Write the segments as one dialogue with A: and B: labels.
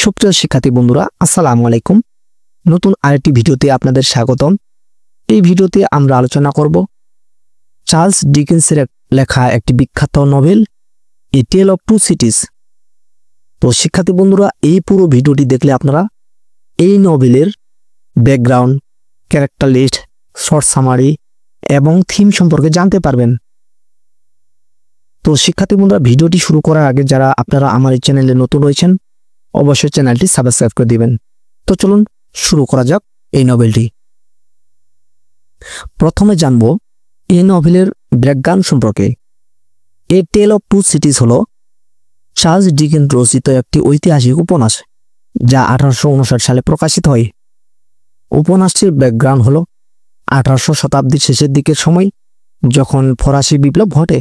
A: সুপ্রিয় শিক্ষার্থী বন্ধুরা, আসসালামু আলাইকুম। নতুন আরেকটি ভিডিওতে আপনাদের স্বাগতম। এই ভিডিওতে আমরা আলোচনা করব চার্লস ডিকেন্সের লেখা একটি বিখ্যাত novel A Tale of Two Cities. তো শিক্ষার্থী বন্ধুরা, এই পুরো ভিডিওটি দেখলে আপনারা এই নভেলের background, character list, short summary এবং থিম সম্পর্কে জানতে পারবেন। তো শিক্ষার্থী বন্ধুরা, ভিডিওটি শুরু করার আগে যারা আপনারা আমার এই চ্যানেলে নতুন রয়েছেন অবশ্যই চ্যানেলটি সাবস্ক্রাইব করে দিবেন। তো চলুন শুরু করা যাক এই নভেলটি। প্রথমে জানব এই নভেলের ব্যাকগ্রাউন্ড সম্পর্কে। এ টেল অফ টু সিটিজ হল চার্লস ডিকেন্স রচিত একটি ঐতিহাসিক উপন্যাস যা 1859 সালে প্রকাশিত হয়। উপন্যাসটির ব্যাকগ্রাউন্ড হল 1800 শতাব্দীর শেষের দিকের সময়, যখন ফরাসি বিপ্লব ঘটে।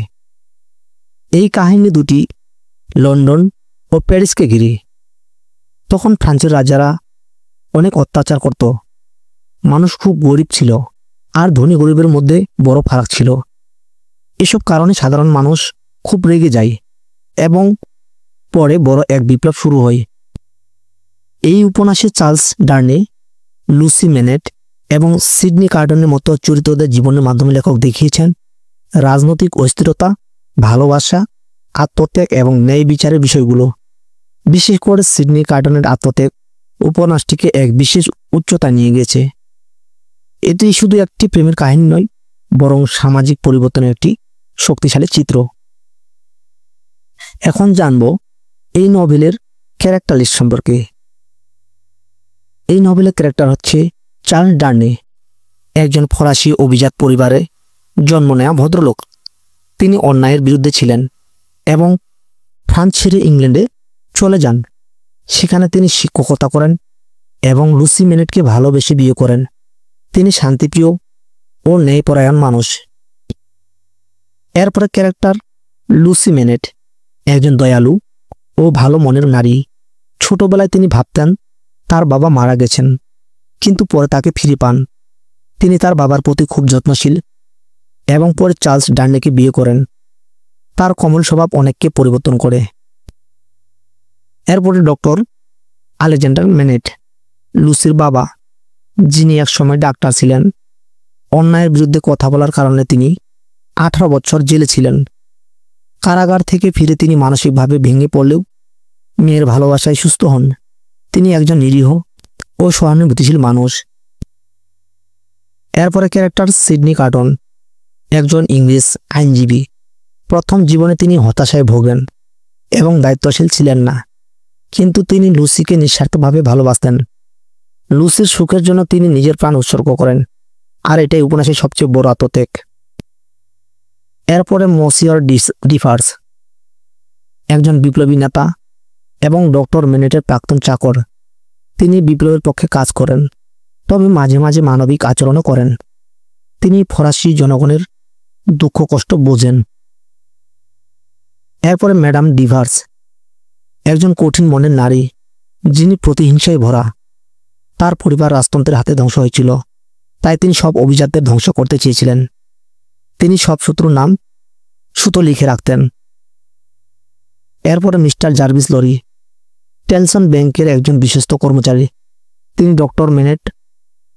A: এই কাহিনী দুটি লন্ডন ও প্যারিসকে ঘিরে। তখন ফ্রান্সের রাজারা অনেক অত্যাচার করত। মানুষ খুব গরিব ছিল, আর ধনী গরিবের মধ্যে বড় ফারাক ছিল। এসব কারণে সাধারণ মানুষ খুব রেগে যায় এবং পরে বড় এক বিপ্লব শুরু হয়। এই উপন্যাসে চার্লস ডার্নে, লুসি মেনেট এবং সিডনি কার্টনের মতো চরিত্রদের জীবনের মাধ্যমে লেখক দেখিয়েছেন রাজনৈতিক অস্থিরতা, ভালোবাসা, আত্মত্যাগ এবং ন্যায় বিচারের বিষয়গুলো। বিশেষ করে সিডনি কার্টনের আত্মত্যাগ উপন্যাসটিকে এক বিশেষ উচ্চতায় নিয়ে গেছে। এটি শুধু একটি প্রেমের কাহিনী নয়, বরং সামাজিক পরিবর্তনের একটি শক্তিশালী চিত্র। এখন জানব এই নভেলের ক্যারেক্টার লিস্ট সম্পর্কে। এই নভেলের ক্যারেক্টার হচ্ছে চার্লস ডার্নে, একজন ফরাসি অভিজাত পরিবারে জন্ম নেওয়া ভদ্রলোক। তিনি অন্যায়ের বিরুদ্ধে ছিলেন এবং ফ্রান্স ছেড়ে ইংল্যান্ডে চলে যান। সেখানে তিনি শিক্ষকতা করেন এবং লুসি মেনেটকে ভালোবেসে বিয়ে করেন। তিনি শান্তিপ্রিয় ও ন্যায়পরায়ণ মানুষ। এরপরে ক্যারেক্টার লুসি মেনেট, একজন দয়ালু ও ভালো মনের নারী। ছোটবেলায় তিনি ভাবতেন তার বাবা মারা গেছেন, কিন্তু পরে তাকে ফিরে পান। তিনি তার বাবার প্রতি খুব যত্নশীল এবং পরে চার্লস ডার্নেকে বিয়ে করেন। তার কোমল স্বভাব অনেককে পরিবর্তন করে। এরপরে ডক্টর আলেকজান্ডার মেনেট, লুসির বাবা, যিনি একসময় ডাক্তার ছিলেন। অন্যায়ের বিরুদ্ধে কথা বলার কারণে তিনি 18 বছর জেলে ছিলেন। কারাগার থেকে ফিরে তিনি মানসিকভাবে ভেঙে পড়লেও মেয়ের ভালোবাসায় সুস্থ হন। তিনি একজন নিরীহ ও সহানুভূতিশীল মানুষ। এরপরে ক্যারেক্টার সিডনি কার্টন, একজন ইংরেজ আইনজীবী। প্রথম জীবনে তিনি হতাশায় ভোগেন এবং দায়িত্বশীল ছিলেন না, কিন্তু তিনি লুসিকে নিঃস্বার্থভাবে ভালোবাসতেন। লুসির সুখের জন্য তিনি নিজের প্রাণ উৎসর্গ করেন, আর এটাই উপন্যাসের সবচেয়ে বড় আত্মত্যাগ। এরপরে মসিয়র ডিফার্স, একজন বিপ্লবী নেতা এবং ডক্টর মেনেটের প্রাক্তন চাকর। তিনি বিপ্লবের পক্ষে কাজ করেন, তবে মাঝে মাঝে মানবিক আচরণও করেন। তিনি ফরাসি জনগণের দুঃখ কষ্ট বোঝেন। এরপরে ম্যাডাম ডিভার্স, একজন কঠিন মনের নারী, যিনি প্রতিহিংসায় ভরা। তার পরিবার রাজতন্ত্রের হাতে ধ্বংস হয়েছিল, তাই তিনি সব অভিজাতদের ধ্বংস করতে চেয়েছিলেন। তিনি সব শত্রুর নাম সুতো লিখে রাখতেন। এরপরে মিস্টার জার্ভিস লরি, টেলসন ব্যাংকের একজন বিশ্বস্ত কর্মচারী। তিনি ডক্টর মেনেট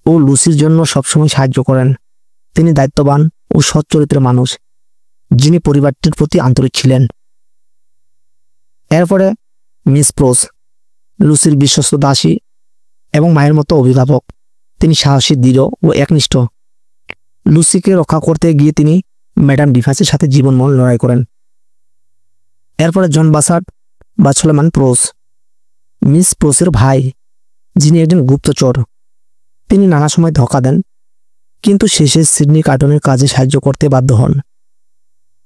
A: ও লুসির জন্য সবসময় সাহায্য করেন। তিনি দায়িত্ববান ও সৎ চরিত্রের মানুষ, যিনি পরিবারটির প্রতি আন্তরিক ছিলেন। এরপরে মিস প্রোস, লুসির বিশ্বস্ত দাসী এবং মায়ের মতো অভিভাবক। তিনি সাহসী, দৃঢ় ও একনিষ্ঠ। লুসিকে রক্ষা করতে গিয়ে তিনি ম্যাডাম ডিভার্সের সাথে জীবনমরণ লড়াই করেন। এরপরে জন বাসার্ড বা সোলেমান প্রোস, মিস প্রোসের ভাই, যিনি একজন গুপ্তচর। তিনি নানা সময় ধোঁকা দেন, কিন্তু শেষে সিডনি কার্টনের কাজে সাহায্য করতে বাধ্য হন।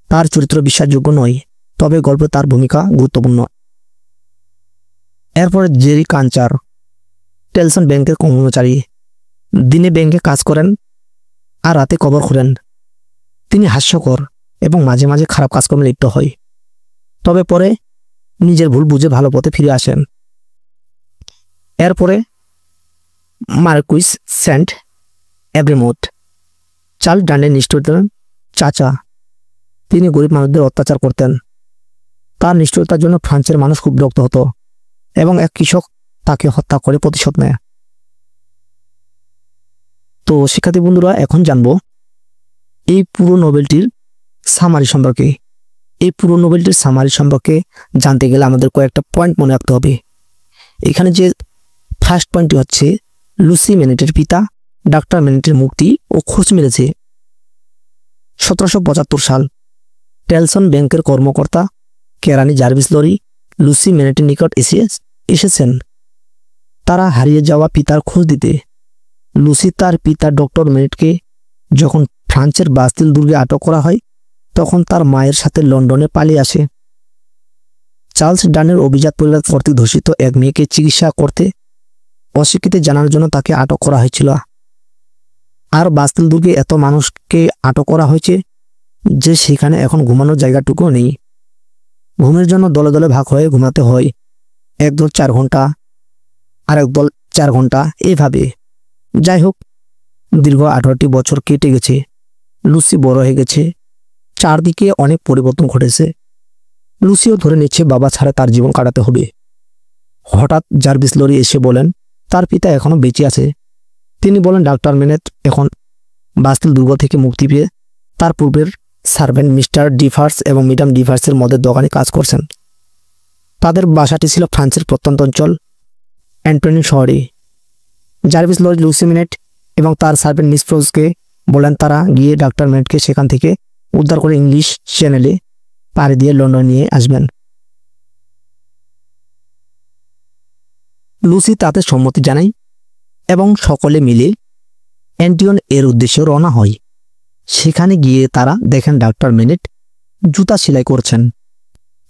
A: তার চরিত্র বিশ্বাসযোগ্য নয়, তবে গল্পে তার ভূমিকা গুরুত্বপূর্ণ। এরপরে জেরি কাঞ্চার, টেলসন ব্যাংকের কর্মচারী। দিনে ব্যাংকে কাজ করেন আর রাতে কবর খোঁড়েন। তিনি হাস্যকর এবং মাঝে মাঝে খারাপ কাজকর্মে লিপ্ত হয়, তবে পরে নিজের ভুল বুঝে ভালো পথে ফিরে আসেন। এরপরে মার্কুইস সেন্ট এব্রেমোট, চার্লস ডার্নের নিষ্ঠুরতার চাচা। তিনি গরিব মানুষদের অত্যাচার করতেন। তার নিষ্ঠুরতার জন্য ফ্রান্সের মানুষ খুব বিরক্ত হতো এবং এক কৃষক তাকে হত্যা করে প্রতিশোধ নেয়। তো শিক্ষার্থী বন্ধুরা, এখন জানবো এই পুরো নোবেলটির সামারি সম্পর্কে। এই পুরো নোবেলটির সামারি সম্পর্কে জানতে গেলে আমাদের কয়েকটা পয়েন্ট মনে রাখতে হবে। এখানে যে ফার্স্ট পয়েন্টটি হচ্ছে, লুসি মেনেটের পিতা ডাক্তার মেনেটের মুক্তি ও খোঁজ মিলেছে। 1775 সাল টেলসন ব্যাংকের কর্মকর্তা কেরানি জার্ভিস লরি লুসি মেনেটের নিকট এসেছেন তারা হারিয়ে যাওয়া পিতার খোঁজ দিতে। লুসি তার পিতা ডক্টর মেনেটকে যখন ফ্রান্সের বাস্তিল দুর্গে আটক করা হয় তখন তার মায়ের সাথে লন্ডনে পালিয়ে আসে। চার্লস ডানের অভিজাত পরিবার কর্তৃক ধর্ষিত এক মেয়েকে চিকিৎসা করতে অস্বীকৃতি জানার জন্য তাকে আটক করা হয়েছিল। আর বাস্তিল দুর্গে এত মানুষকে আটক করা হয়েছে যে সেখানে এখন ঘুমানোর জায়গাটুকু নেই। ঘুমের জন্য দলে দলে ভাগ হয়ে ঘুমাতে হয়। একদল 4 ঘন্টা, আর একদল 4 ঘন্টা, এইভাবে। যাই হোক, দীর্ঘ 18টি বছর কেটে গেছে। লুসি বড় হয়ে গেছে, চারদিকে অনেক পরিবর্তন ঘটেছে। লুসিও ধরে নিচ্ছে বাবা ছাড়া তার জীবন কাটাতে হবে। হঠাৎ জার্ভিস লরি এসে বলেন তার পিতা এখনো বেঁচে আছে। তিনি বলেন ডাক্তার মেনেট এখন বাস্তিল দুর্গ থেকে মুক্তি পেয়ে তার পূর্বের সার্ভেন্ট মিস্টার ডিভার্স এবং মিডাম ডিভার্সের মদের দোকানে কাজ করছেন। তাদের বাসাটি ছিল ফ্রান্সের প্রত্যন্ত অঞ্চল অ্যান্টনি শহরে। জার্ভিস লরি লুসি মেনেট এবং তার সার্ভেন্ট মিস ফ্রোজকে বলেন তারা গিয়ে ডাক্তার মেনেটকে সেখান থেকে উদ্ধার করে ইংলিশ চ্যানেলে পাড়ি দিয়ে লন্ডন নিয়ে আসবেন। লুসি তাতে সম্মতি জানায় এবং সকলে মিলে অ্যান্টিয়ন এর উদ্দেশ্যে রওনা হয়। সেখানে গিয়ে তারা দেখেন ডাক্তার মেনেট জুতা সেলাই করছেন।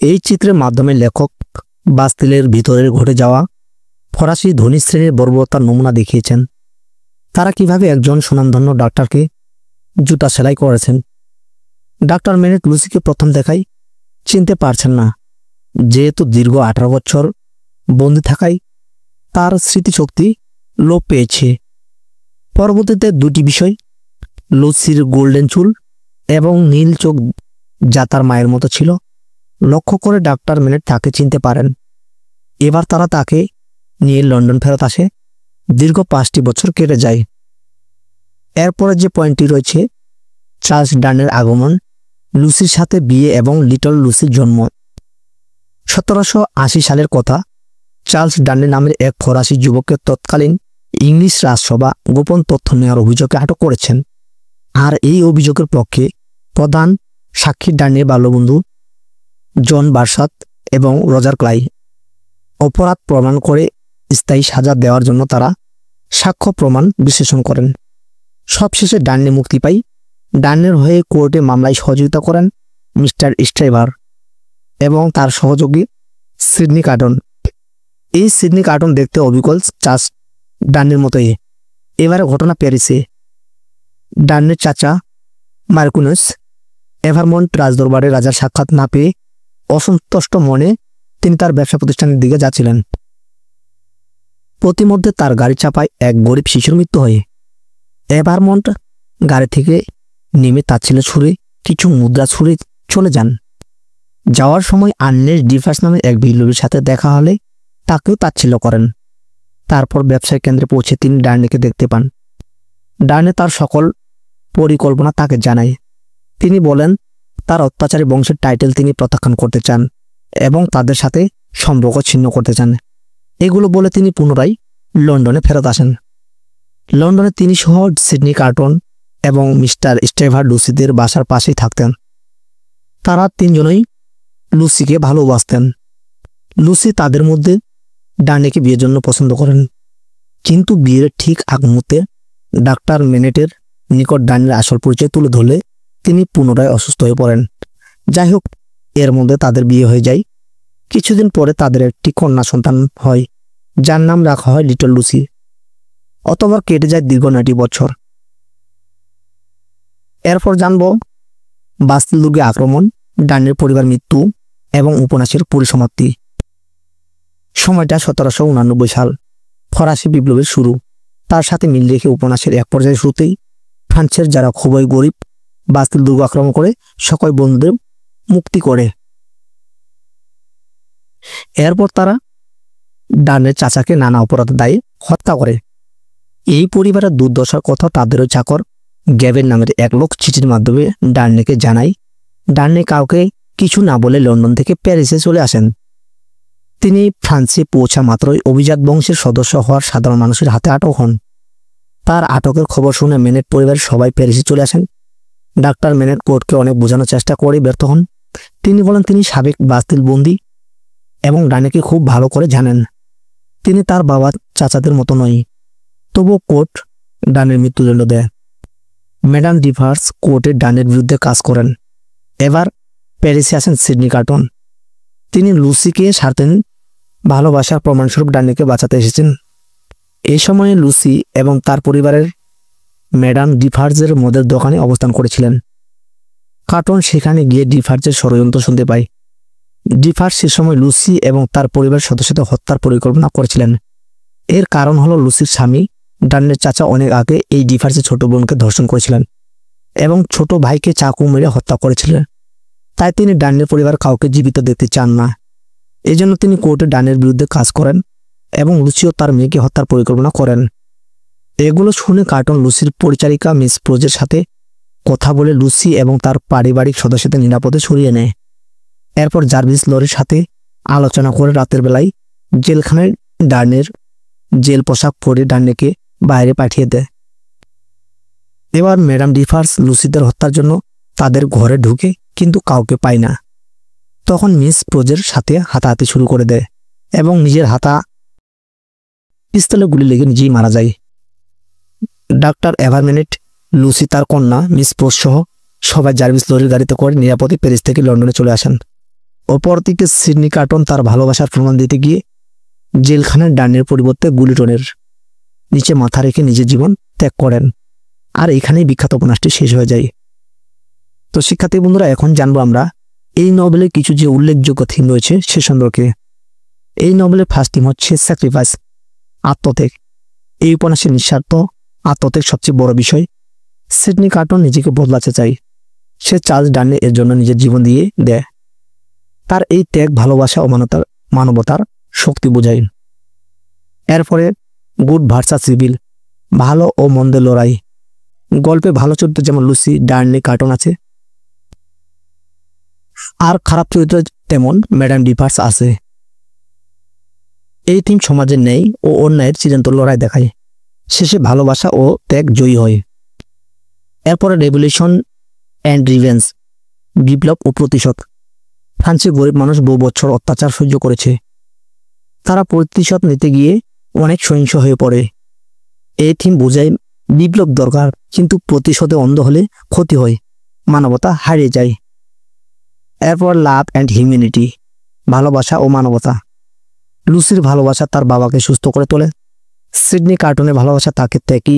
A: এই চিত্রের মাধ্যমে লেখক বাস্তিলের ভিতরের ঘটে যাওয়া ফরাসি ধনী শ্রেণীর বর্বরতার নমুনা দেখিয়েছেন। তারা কিভাবে একজন সুনামধন্য ডাক্তারকে জুতা সেলাই করেছেন। ডাক্তার মেনেট লুসিকে প্রথম দেখায় চিনতে পারছেন না, যেহেতু দীর্ঘ 18 বছর বন্দী থাকায় তার স্মৃতিশক্তি লোপ পেয়েছে। পরবর্তীতে দুটি বিষয়, লুসির গোল্ডেন চুল এবং নীল চোখ যা তার মায়ের মতো ছিল, লক্ষ্য করে ডাক্তার মেনেট তাকে চিনতে পারেন। এবার তারা তাকে নিয়ে লন্ডন ফেরত আসে। দীর্ঘ 5টি বছর কেটে যায়। এরপরে যে পয়েন্টটি রয়েছে, চার্লস ডানের আগমন, লুসির সাথে বিয়ে এবং লিটল লুসির জন্ম। 1780 সালের কথা। চার্লস ডানে নামের এক ফরাসি যুবককে তৎকালীন ইংলিশ রাজসভা গোপন তথ্য নেওয়ার অভিযোগে আটক করেছেন। আর এই অভিযোগের পক্ষে প্রধান সাক্ষী ডানের বাল্যবন্ধু জন বারসাত এবং রজার ক্লাই। অপরাধ প্রমাণ করে স্থায়ী সাজা দেওয়ার জন্য তারা সাক্ষ্য প্রমাণ বিশ্লেষণ করেন। সবশেষে ডান্নে মুক্তি পায়। ডান্নের হয়ে কোর্টে মামলায় সহযোগিতা করেন মিস্টার স্ট্রাইভার এবং তার সহযোগী সিডনি কার্টন। এই সিডনি কার্টন দেখতে অবিকল চার্লস ডান্নের মতোই। এবারে ঘটনা প্যারিসে। ডান্নের চাচা মার্কুনাস এভারমন্ট রাজদরবারে রাজার সাক্ষাৎ না পেয়ে অসন্তুষ্ট মনে তিনি তার ব্যবসা প্রতিষ্ঠানের দিকে যাচ্ছিলেন। প্রতিমধ্যে তার গাড়ি চাপায় এক গরিব শিশুর মৃত্যু হয়। এভারমন্ট গাড়ি থেকে নেমে তাচ্ছিল্য ছুঁড়ে কিছু মুদ্রা ছুঁড়ে চলে যান। যাওয়ার সময় আর্নেস ডিভার্স নামে এক বিপ্লবীর সাথে দেখা হলে তাকেও তাচ্ছিল্য করেন। তারপর ব্যবসায়িক কেন্দ্রে পৌঁছে তিনি ডার্নেকে দেখতে পান। ডার্নে তার সকল পরিকল্পনা তাকে জানায়। তিনি বলেন তার অত্যাচারী বংশের টাইটেল তিনি প্রত্যাখ্যান করতে চান এবং তাদের সাথে সম্পর্ক ছিন্ন করতে চান। এগুলো বলে তিনি পুনরায় লন্ডনে ফেরত আসেন। লন্ডনে তিনি সহ সিডনি কার্টন এবং মিস্টার স্ট্রাইভার লুসিদের বাসার পাশেই থাকতেন। তারা তিনজনই লুসিকে ভালোবাসতেন। লুসি তাদের মধ্যে ডার্নেকে বিয়ের জন্য পছন্দ করেন, কিন্তু বিয়ের ঠিক আগ মুহূর্তে ডাক্তার মেনেটের নিকট ডার্নের আসল পরিচয় তুলে ধরলে তিনি পুনরায় অসুস্থ হয়ে পড়েন। যাই হোক, এর মধ্যে তাদের বিয়ে হয়ে যায়। কিছুদিন পরে তাদের একটি কন্যা সন্তান হয়, যার নাম রাখা হয় লিটল লুসি। অতঃপর কেটে যায় দীর্ঘ 9টি বছর। এরপর জানব বাস্তিল দুর্গে আক্রমণ, ডার্নের পরিবার মৃত্যু এবং উপন্যাসের পরিসমাপ্তি। সময়টা 1789 সাল, ফরাসি বিপ্লবের শুরু। তার সাথে মিল রেখে উপন্যাসের এক পর্যায়ে শুরুতেই ফ্রান্সের যারা খুবই গরিব বাস্তিল দুর্গ আক্রমণ করে সকল বন্ধুদের মুক্তি করে। এরপর তারা ডানের চাচাকে নানা অপরাধের দায়ে হত্যা করে। এই পরিবারের দুর্দশার কথা তাদেরও চাকর গ্যাবেন নামের এক লোক চিঠির মাধ্যমে ডার্নেকে জানায়। ডার্নে কাউকে কিছু না বলে লন্ডন থেকে প্যারিসে চলে আসেন। তিনি ফ্রান্সে পৌঁছা মাত্রই অভিজাত বংশের সদস্য হওয়ার সাধারণ মানুষের হাতে আটক হন। তার আটকের খবর শুনে মেনেট পরিবারের সবাই প্যারিসে চলে আসেন। ডাক্তার মেনেট কোর্টকে অনেক বোঝানোর চেষ্টা করে ব্যর্থ হন। তিনি বলেন তিনি সাবেক বাস্তিল বন্দী এবং ডার্নেকে খুব ভালো করে জানেন। তিনি তার বাবা চাচাদের মতো নয়। তবুও কোর্ট ডানের মৃত্যুদণ্ড দেয়। ম্যাডাম ডিভার্স কোর্টে ডানের বিরুদ্ধে কাজ করেন। এবার প্যারিসে আসেন সিডনি কার্টন। তিনি লুসিকে স্বার্থহীন ভালোবাসার প্রমাণস্বরূপ ডার্নেকে বাঁচাতে এসেছেন। এই সময়ে লুসি এবং তার পরিবারের ম্যাডাম ডিভার্সের মদের দোকানে অবস্থান করেছিলেন। কার্টন সেখানে গিয়ে ডিভার্সের ষড়যন্ত্র শুনতে পায়। ডিভার্স সে সময় লুসি এবং তার পরিবারের সদস্যদের হত্যার পরিকল্পনা করেছিলেন। এর কারণ হলো লুসির স্বামী ডানের চাচা অনেক আগে এই ডিভার্সের ছোট বোনকে ধর্ষণ করেছিলেন এবং ছোট ভাইকে চাকু মেরে হত্যা করেছিলেন। তাই তিনি ডানের পরিবার কাউকে জীবিত দেখতে চান না। এজন্য তিনি কোর্টে ডানের বিরুদ্ধে কাজ করেন এবং লুসিও তার মেয়েকে হত্যার পরিকল্পনা করেন। এগুলো শুনে কার্টন লুসির পরিচারিকা মিস প্রোজের সাথে কথা বলে লুসি এবং তার পারিবারিক সদস্যদের নিরাপদে সরিয়ে নেয়। এরপর জার্ভিস লরির সাথে আলোচনা করে রাতের বেলায় জেলখানায় ডার্নের জেল পোশাক পরে ডার্নেকে বাইরে পাঠিয়ে দেয়। এবার ম্যাডাম ডিভার্স লুসিদের হত্যার জন্য তাদের ঘরে ঢুকে কিন্তু কাউকে পায় না। তখন মিস প্রোজের সাথে হাতাহাতি শুরু করে দেয় এবং নিজের হাতা পিস্তলে গুলি লেগে নিজেই মারা যায়। ডাক্তার এভারমেনেট, লুসি, তার কন্যা মিস প্রোজ সহ সবাই জার্ভিস লরির গাড়িতে করে নিরাপদে প্যারিস থেকে লন্ডনে চলে আসেন। অপরদিকে সিডনি কার্টন তার ভালোবাসার প্রমাণ দিতে গিয়ে জেলখানার ডানের পরিবর্তে গুলিটনের নিচে মাথা রেখে নিজের জীবন ত্যাগ করেন। আর এখানেই বিখ্যাত উপন্যাসটি শেষ হয়ে যায়। তো শিক্ষার্থী বন্ধুরা, এখন জানবো আমরা এই নভেলে কিছু যে উল্লেখযোগ্য থিম রয়েছে সে সম্পর্কে। এই নভেলের ফার্স্ট থিম হচ্ছে স্যাক্রিফাইস, আত্মত্যাগ। এই উপন্যাসের নিঃস্বার্থ আত্মত্যাগ সবচেয়ে বড় বিষয়। সিডনি কার্টন নিজেকে বদলাতে চায়। সে চার্লস ডার্নে এর জন্য নিজের জীবন দিয়ে দেয়। তার এই ত্যাগ ভালোবাসা ও মানবতার শক্তি বোঝায়। এরপরে গুড ভার্সাস ইভিল, ভালো ও মন্দের লড়াই। গল্পে ভালো চরিত্র যেমন লুসি, ডার্নে, কার্টন আছে, আর খারাপ চরিত্র তেমন ম্যাডাম ডিভার্স আছে। এই থিম সমাজের ন্যায় ও অন্যায়ের চিরন্তন লড়াই দেখায়। শেষে ভালোবাসা ও ত্যাগ জয়ী হয়। এরপরে রেভলিউশন অ্যান্ড রিভেঞ্জ, বিপ্লব ও প্রতিশোধ। ফ্রান্সের গরিব মানুষ বহু বছর অত্যাচার সহ্য করেছে। তারা প্রতিশোধ নিতে গিয়ে অনেক সহিংস হয়ে পড়ে। এই থিম বোঝায় বিপ্লব দরকার, কিন্তু প্রতিশোধে অন্ধ হলে ক্ষতি হয়, মানবতা হারিয়ে যায়। এরপর লাভ অ্যান্ড হিউম্যানিটি, ভালোবাসা ও মানবতা। লুসির ভালোবাসা তার বাবাকে সুস্থ করে তোলে। সিডনি কার্টনের ভালোবাসা তাকে ত্যাগী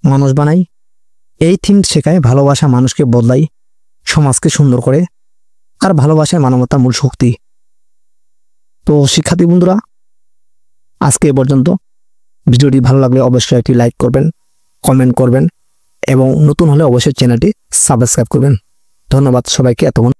A: মানুষ বানায়। এই থিম শেখায় ভালোবাসা মানুষকে বদলায়, সমাজকে সুন্দর করে, আর ভালোবাসায় মানবতার মূল শক্তি। তো শিক্ষার্থী বন্ধুরা, আজকে এ পর্যন্ত। ভিডিওটি ভালো লাগলে অবশ্যই একটি লাইক করবেন, কমেন্ট করবেন এবং নতুন হলে অবশ্যই চ্যানেলটি সাবস্ক্রাইব করবেন। ধন্যবাদ সবাইকে এতক্ষণ